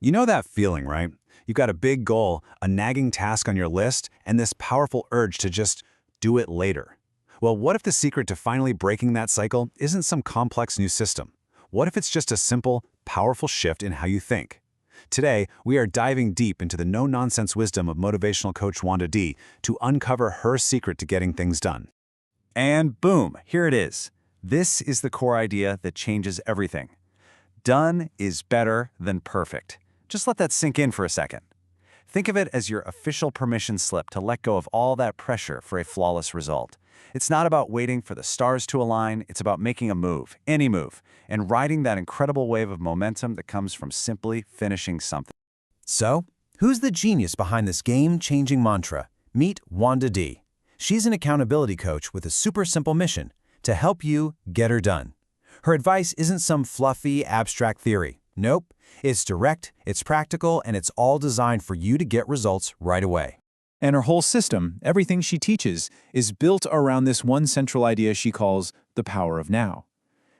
You know that feeling, right? You've got a big goal, a nagging task on your list, and this powerful urge to just do it later. Well, what if the secret to finally breaking that cycle isn't some complex new system? What if it's just a simple, powerful shift in how you think? Today, we are diving deep into the no-nonsense wisdom of motivational coach Wanda D to uncover her secret to getting things done. And boom, here it is. This is the core idea that changes everything. Done is better than perfect. Just let that sink in for a second. Think of it as your official permission slip to let go of all that pressure for a flawless result. It's not about waiting for the stars to align, it's about making a move, any move, and riding that incredible wave of momentum that comes from simply finishing something. So, who's the genius behind this game-changing mantra? Meet Wanda D. She's an accountability coach with a super simple mission to help you get her done. Her advice isn't some fluffy, abstract theory. Nope, it's direct, it's practical, and it's all designed for you to get results right away. And her whole system, everything she teaches, is built around this one central idea she calls the power of now.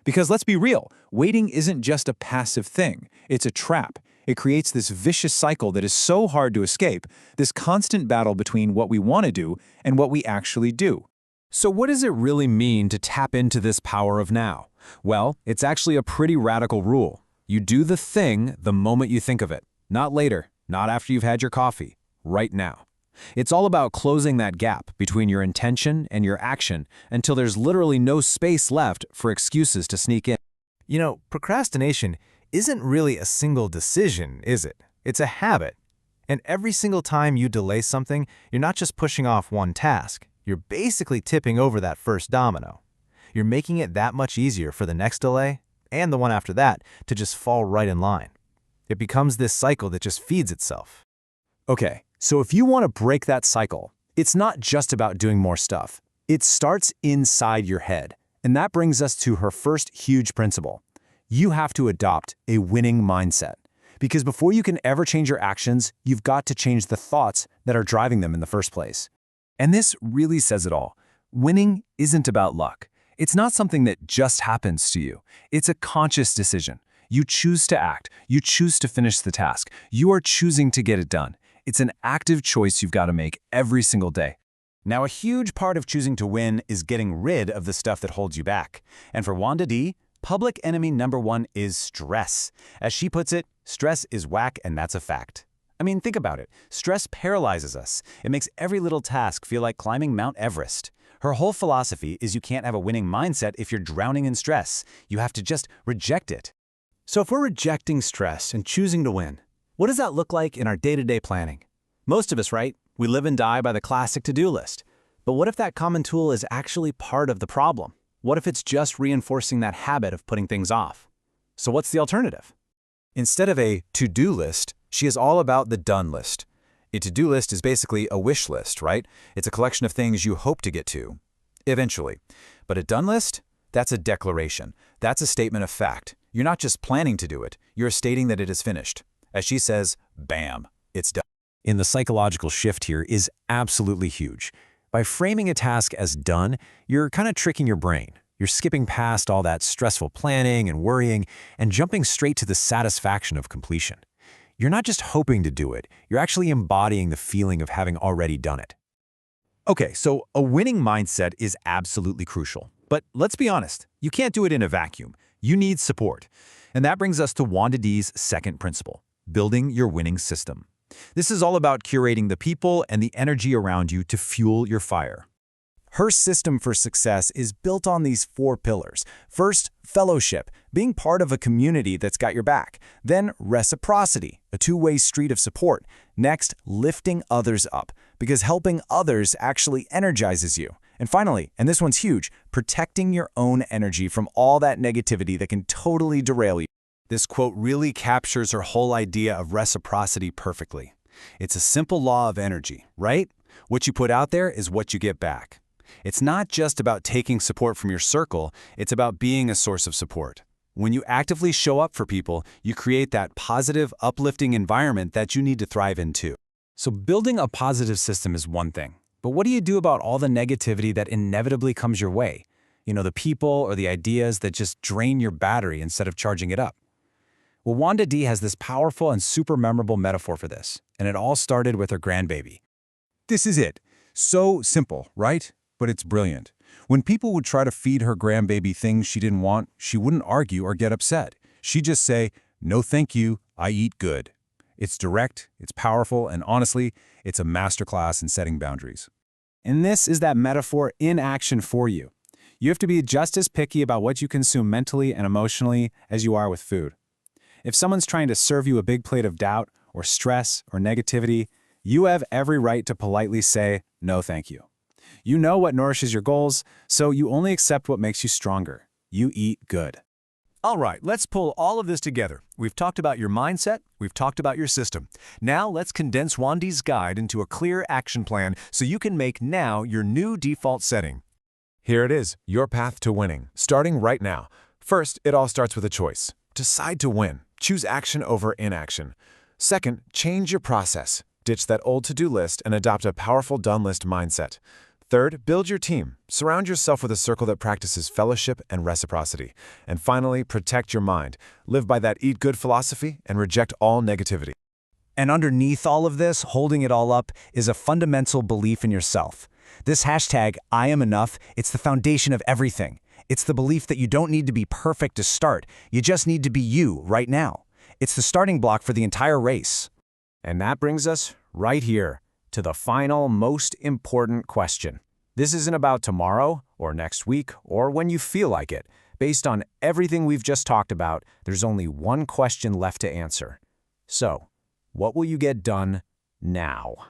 Because let's be real, waiting isn't just a passive thing, it's a trap. It creates this vicious cycle that is so hard to escape, this constant battle between what we want to do and what we actually do. So what does it really mean to tap into this power of now? Well, it's actually a pretty radical rule. You do the thing the moment you think of it, not later, not after you've had your coffee, right now. It's all about closing that gap between your intention and your action until there's literally no space left for excuses to sneak in. You know, procrastination isn't really a single decision, is it? It's a habit. And every single time you delay something, you're not just pushing off one task. You're basically tipping over that first domino. You're making it that much easier for the next delay, and the one after that, to just fall right in line. It becomes this cycle that just feeds itself. Okay, so if you want to break that cycle, it's not just about doing more stuff. It starts inside your head. And that brings us to her first huge principle. You have to adopt a winning mindset. Because before you can ever change your actions, you've got to change the thoughts that are driving them in the first place. And this really says it all. Winning isn't about luck. It's not something that just happens to you. It's a conscious decision. You choose to act. You choose to finish the task. You are choosing to get it done. It's an active choice you've got to make every single day. Now, a huge part of choosing to win is getting rid of the stuff that holds you back. And for Wanda D, public enemy number one is stress. As she puts it, stress is whack, and that's a fact. I mean, think about it. Stress paralyzes us. It makes every little task feel like climbing Mount Everest. Her whole philosophy is you can't have a winning mindset if you're drowning in stress. You have to just reject it. So if we're rejecting stress and choosing to win, what does that look like in our day-to-day planning? Most of us, right? We live and die by the classic to-do list. But what if that common tool is actually part of the problem? What if it's just reinforcing that habit of putting things off? So what's the alternative? Instead of a to-do list, she is all about the done list. A to-do list is basically a wish list, right? It's a collection of things you hope to get to, eventually. But a done list? That's a declaration. That's a statement of fact. You're not just planning to do it, you're stating that it is finished. As she says, bam, it's done. And the psychological shift here is absolutely huge. By framing a task as done, you're kind of tricking your brain. You're skipping past all that stressful planning and worrying and jumping straight to the satisfaction of completion. You're not just hoping to do it, you're actually embodying the feeling of having already done it. Okay, so a winning mindset is absolutely crucial. But let's be honest, you can't do it in a vacuum. You need support. And that brings us to Wanda D's second principle, building your winning system. This is all about curating the people and the energy around you to fuel your fire. Her system for success is built on these 4 pillars. First, fellowship, being part of a community that's got your back. Then, reciprocity, a two-way street of support. Next, lifting others up, because helping others actually energizes you. And finally, and this one's huge, protecting your own energy from all that negativity that can totally derail you. This quote really captures her whole idea of reciprocity perfectly. It's a simple law of energy, right? What you put out there is what you get back. It's not just about taking support from your circle, it's about being a source of support. When you actively show up for people, you create that positive, uplifting environment that you need to thrive in too. So building a positive system is one thing, but what do you do about all the negativity that inevitably comes your way? You know, the people or the ideas that just drain your battery instead of charging it up. Well, Wanda D has this powerful and super memorable metaphor for this, and it all started with her grandbaby. This is it. So simple, right? But it's brilliant. When people would try to feed her grandbaby things she didn't want, she wouldn't argue or get upset. She'd just say, "No thank you, I eat good." It's direct, it's powerful, and honestly, it's a masterclass in setting boundaries. And this is that metaphor in action for you. You have to be just as picky about what you consume mentally and emotionally as you are with food. If someone's trying to serve you a big plate of doubt or stress or negativity, you have every right to politely say, "No, thank you." You know what nourishes your goals, so you only accept what makes you stronger. You eat good. All right, let's pull all of this together. We've talked about your mindset, we've talked about your system. Now let's condense Wandy's guide into a clear action plan so you can make now your new default setting. Here it is, your path to winning, starting right now. First, it all starts with a choice. Decide to win. Choose action over inaction. Second, change your process. Ditch that old to-do list and adopt a powerful done list mindset. Third, build your team. Surround yourself with a circle that practices fellowship and reciprocity. And finally, protect your mind. Live by that eat good philosophy and reject all negativity. And underneath all of this, holding it all up, is a fundamental belief in yourself. This hashtag, I am enough, it's the foundation of everything. It's the belief that you don't need to be perfect to start. You just need to be you right now. It's the starting block for the entire race. And that brings us right here to the final, most important question. This isn't about tomorrow or next week or when you feel like it. Based on everything we've just talked about, there's only one question left to answer. So, what will you get done now?